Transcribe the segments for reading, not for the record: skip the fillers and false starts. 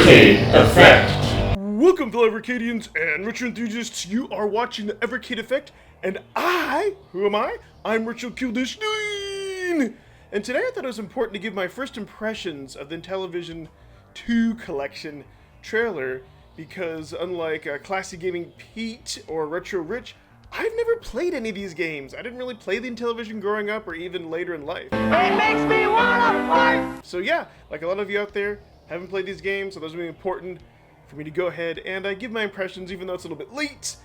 Evercade Effect. Welcome, fellow Evercadians and retro enthusiasts. You are watching the Evercade Effect, and who am I? I'm Richard Kildishstein! And today I thought it was important to give my first impressions of the Intellivision 2 collection trailer, because unlike Classy Gaming Pete or Retro Rich, I've never played any of these games. I didn't really play the Intellivision growing up or even later in life. It makes me wanna fight! So yeah, like a lot of you out there, haven't played these games, so those are really important for me to go ahead and give my impressions, even though it's a little bit late.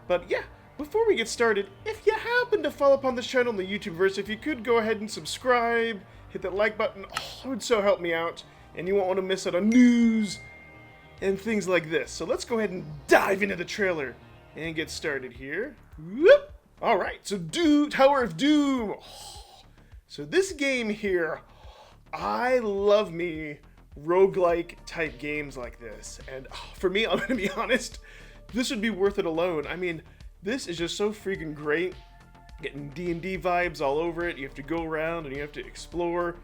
But yeah, before we get started, if you happen to fall upon this channel in the YouTubeverse, if you could go ahead and subscribe, hit that like button, it would so help me out, and you won't want to miss out on news and things like this. So let's go ahead and dive into the trailer and get started here. Whoop! Alright, so Tower of Doom. So this game here, I love me roguelike type games like this, and for me, I'm gonna be honest, this would be worth it alone. I mean, this is just so freaking great. Getting D&D vibes all over it. You have to go around and you have to explore,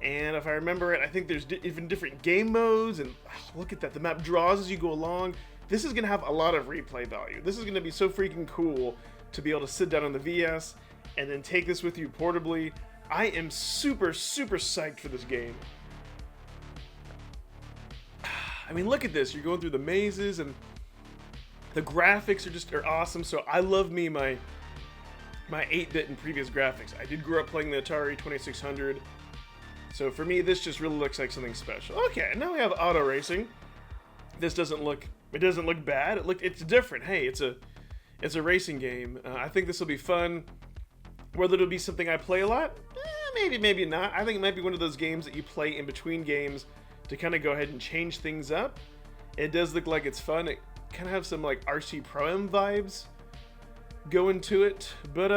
and if I remember it, I think there's even different game modes, and look at that, the map draws as you go along. This is gonna have a lot of replay value. This is gonna be so freaking cool to be able to sit down on the VS and then take this with you portably. I am super psyched for this game. I mean, look at this. You're going through the mazes, and the graphics are awesome. So I love me my 8-bit and previous graphics. I did grow up playing the Atari 2600. So for me, this just really looks like something special. Okay, now we have auto racing. This doesn't look bad. It's different. Hey, it's a racing game. I think this will be fun. Whether it'll be something I play a lot, maybe not. I think it might be one of those games that you play in between games to kind of go ahead and change things up. It does look like it's fun. It kind of has some like RC Pro-Am vibes going to it. But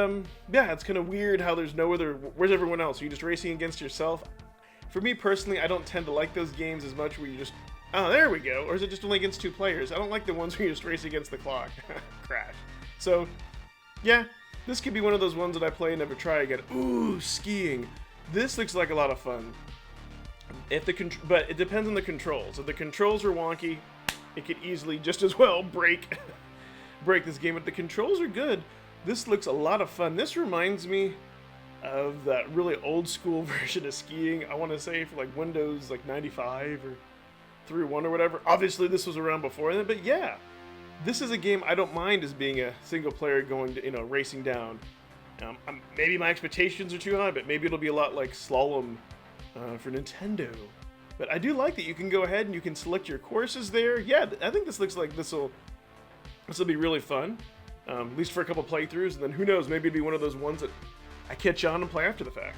yeah, it's kind of weird how there's no other. Where's everyone else? Are you just racing against yourself? For me personally, I don't tend to like those games as much where you just, oh, there we go. Or is it just only against 2 players? I don't like the ones where you just race against the clock. Crash. So yeah, this could be one of those ones that I play and never try again. Ooh, skiing. This looks like a lot of fun. But it depends on the controls. If the controls are wonky, it could easily just as well break this game. But the controls are good. This looks a lot of fun. This reminds me of that really old school version of skiing. I want to say for like Windows like 95 or 3.1 or whatever. Obviously this was around before that, but yeah, this is a game I don't mind as being a single player going to, racing down. Maybe my expectations are too high, but maybe it'll be a lot like Slalom for Nintendo. But I do like that you can go ahead and you can select your courses there. Yeah, I think this looks like this will be really fun, at least for a couple playthroughs, and then who knows, maybe it'll be one of those ones that I catch on and play after the fact.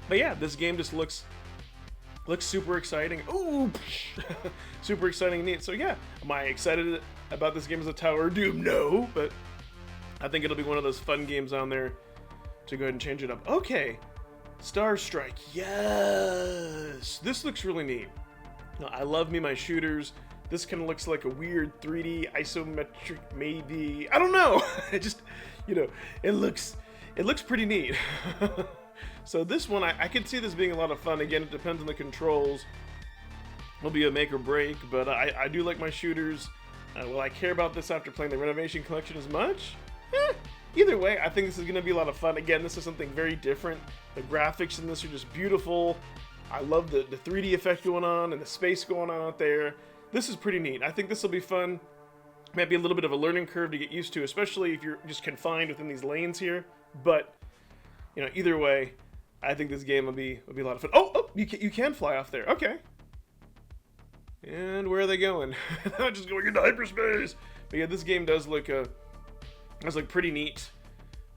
But yeah, this game just looks super exciting. Ooh, super exciting and neat. So yeah, am I excited about this game as a Tower of Doom? No, but I think it'll be one of those fun games on there to go ahead and change it up. Okay, Star Strike. Yes, this looks really neat. Now, I love me my shooters. This kind of looks like a weird 3D isometric, maybe. I don't know. It just, it looks pretty neat. So this one, I could see this being a lot of fun. Again, it depends on the controls. It'll be a make or break, but I do like my shooters. Will I care about this after playing the Renovation Collection as much? Either way, I think this is going to be a lot of fun. Again, this is something very different. The graphics in this are just beautiful. I love the 3D effect going on and the space going on out there. This is pretty neat. I think this will be fun. Might be a little bit of a learning curve to get used to, especially if you're just confined within these lanes here. But, either way, I think this game will be a lot of fun. Oh, you can fly off there. Okay. And where are they going? Just going into hyperspace. But yeah, this game does look pretty neat.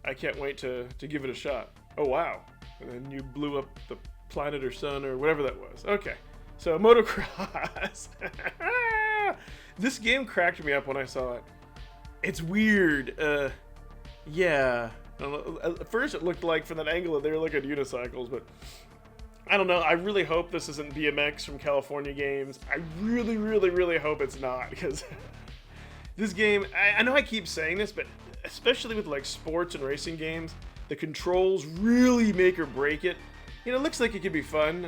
I can't wait to give it a shot. Oh wow! And then you blew up the planet or sun or whatever that was. Okay, so Motocross. This game cracked me up when I saw it. It's weird. Yeah. At first it looked like from that angle that they were looking at unicycles, but I don't know. I really hope this isn't BMX from California Games. I really hope it's not, because this game, I know I keep saying this, but especially with like sports and racing games, the controls really make or break it. you know, it looks like it could be fun.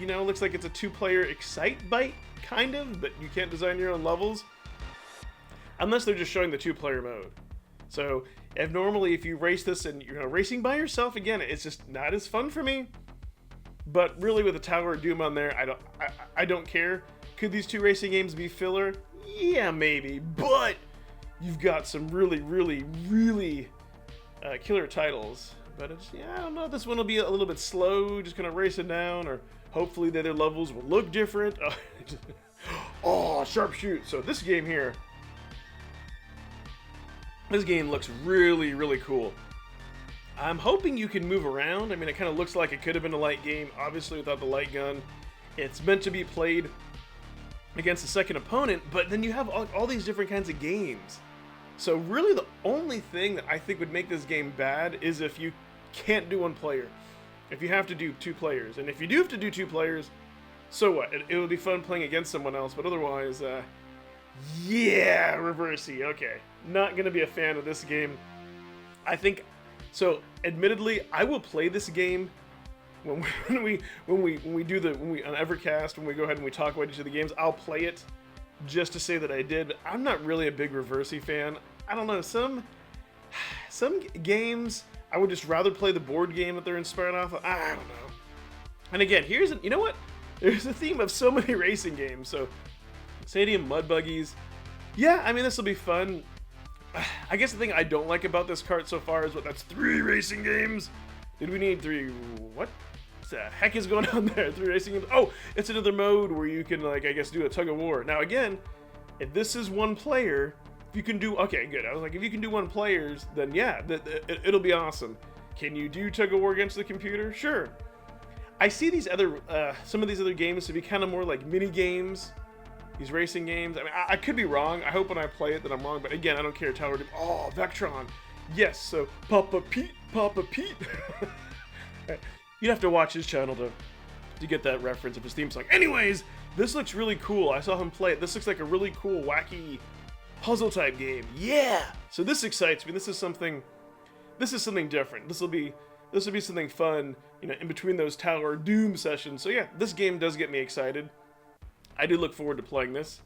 You know, it looks like it's a 2-player Excite-Bite, kind of, but you can't design your own levels. Unless they're just showing the 2-player mode. So, if you race this and you're racing by yourself, again, it's just not as fun for me. But really, with the Tower of Doom on there, I don't care. Could these 2 racing games be filler? Yeah, maybe. But you've got some really, really, really killer titles. But yeah, I don't know. This one will be a little bit slow, just kind of racing down, or hopefully the other levels will look different. Oh, sharpshoot! So this game here, this game looks really, really cool. I'm hoping you can move around. I mean, it kind of looks like it could have been a light game, obviously without the light gun. It's meant to be played against a second opponent, but then you have all these different kinds of games. So really the only thing that I think would make this game bad is if you can't do 1 player. If you have to do 2 players. And if you do have to do 2 players, so what? It would be fun playing against someone else, but otherwise, yeah, Reversi, okay. Not gonna be a fan of this game. I think, so admittedly, I will play this game when we on Evercast, when we go ahead and we talk about each of the games, I'll play it just to say that I did. I'm not really a big Reversi fan. I don't know, some games I would just rather play the board game that they're inspired off of. I don't know. And again, you know what? There's a theme of so many racing games. So, Stadium Mud Buggies. Yeah, I mean, this will be fun. I guess the thing I don't like about this cart so far is that's 3 racing games. Did we need 3? What the heck is going on there? 3 racing games? Oh, it's another mode where you can, like, I guess, do a tug of war. Now, again, if this is 1 player, if you can do, okay, good. I was like, if you can do 1 players, then yeah, it'll be awesome. Can you do tug of war against the computer? Sure. I see these other, some of these other games to be kind of more like mini games. These racing games. I mean, I could be wrong. I hope when I play it that I'm wrong. But again, I don't care. Tower of Doom. Oh, Vectron. Yes. So Papa Pete. You'd have to watch his channel to get that reference of his theme song. Anyways, this looks really cool. I saw him play it. This looks like a really cool, wacky puzzle type game. Yeah. So this excites me. This is something different. This will be something fun, you know, in between those Tower of Doom sessions. So yeah, this game does get me excited. I do look forward to playing this.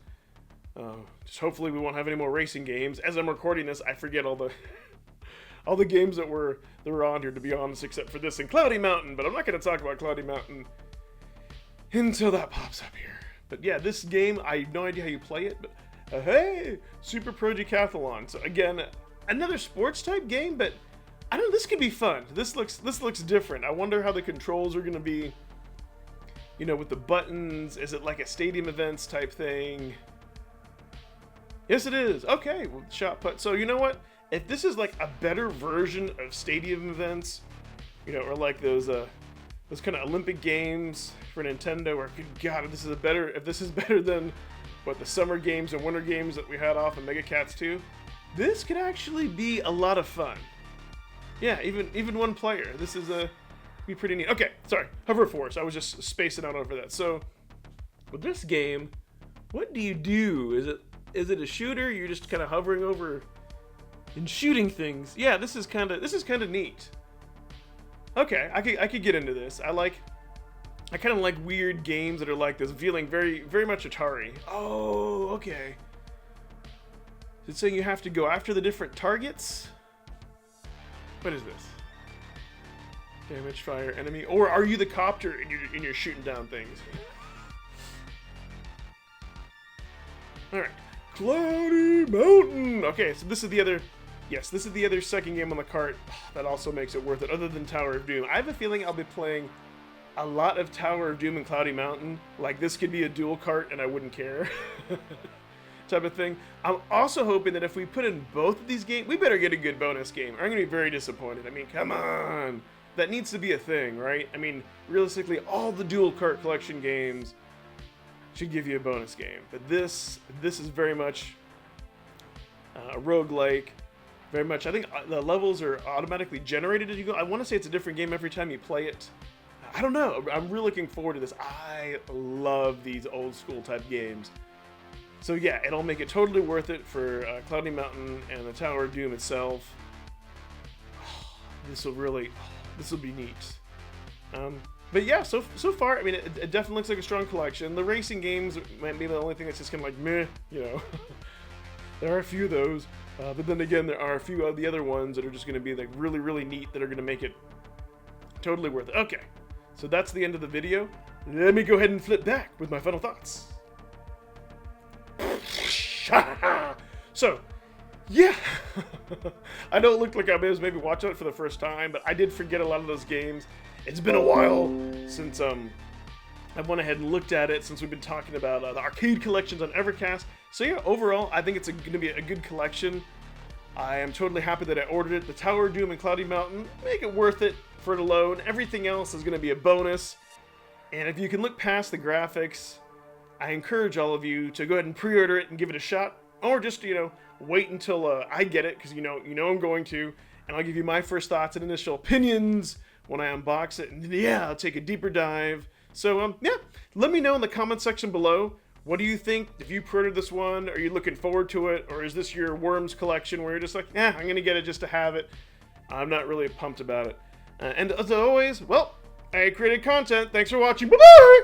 Just hopefully we won't have any more racing games. As I'm recording this, I forget all the games that were on here, to be honest, except for this and Cloudy Mountain. But I'm not going to talk about Cloudy Mountain until that pops up here. But yeah, this game, I have no idea how you play it. But hey, Super Pro Decathlon. So again, another sports type game, but I don't know. This could be fun. This looks different. I wonder how the controls are going to be. You know, with the buttons, is it like a stadium events type thing? Yes, it is. Okay, well, shot put. So you know what? If this is like a better version of stadium events, you know, or like those kind of Olympic games for Nintendo, or good God, if this is better than what the summer games and winter games that we had off of Mega Cats 2, this could actually be a lot of fun. Yeah, even 1 player. This is be pretty neat. Okay, sorry, Hover Force. I was just spacing out over that. So, with this game, what do you do? Is it a shooter? You're just kind of hovering over and shooting things. Yeah, this is kind of neat. Okay, I could get into this. I kind of like weird games that are like this, feeling very, very much Atari. Oh, okay. Is it saying you have to go after the different targets? What is this? Damage, fire, enemy, or are you the copter and you're shooting down things? All right, Cloudy Mountain. Okay, so this is the other second game on the cart that also makes it worth it. Other than Tower of Doom, I have a feeling I'll be playing a lot of Tower of Doom and Cloudy Mountain. Like this could be a dual cart and I wouldn't care. Type of thing. I'm also hoping that if we put in both of these games, we better get a good bonus game. I'm gonna be very disappointed. I mean, come on. That needs to be a thing, right? I mean, realistically, all the dual cart collection games should give you a bonus game. But this is very much a roguelike. Very much, I think the levels are automatically generated as you go. I want to say it's a different game every time you play it. I don't know. I'm really looking forward to this. I love these old school type games. So yeah, it'll make it totally worth it for Cloudy Mountain and the Tower of Doom itself. This will be neat. But yeah, so far, I mean, it definitely looks like a strong collection. The racing games might be the only thing that's just kind of like meh, you know. There are a few of those, but then again, there are a few of the other ones that are just going to be like really, really neat that are going to make it totally worth it. Okay, so that's the end of the video. Let me go ahead and flip back with my final thoughts. So, yeah, I know it looked like I was maybe watching it for the first time, but I did forget a lot of those games. It's been a while since I went ahead and looked at it, since we've been talking about the arcade collections on Evercast. So yeah, overall, I think it's going to be a good collection. I am totally happy that I ordered it. The Tower of Doom and Cloudy Mountain, make it worth it for it alone. Everything else is going to be a bonus. And if you can look past the graphics, I encourage all of you to go ahead and pre-order it and give it a shot. Or just, you know, wait until I get it, because you know I'm going to. And I'll give you my first thoughts and initial opinions when I unbox it, and yeah, I'll take a deeper dive. So, yeah, let me know in the comment section below, what do you think? If you pre-ordered this one, are you looking forward to it? Or is this your Worms collection where you're just like, I'm gonna get it just to have it? I'm not really pumped about it. And as always, well, I created content. Thanks for watching. Bye-bye!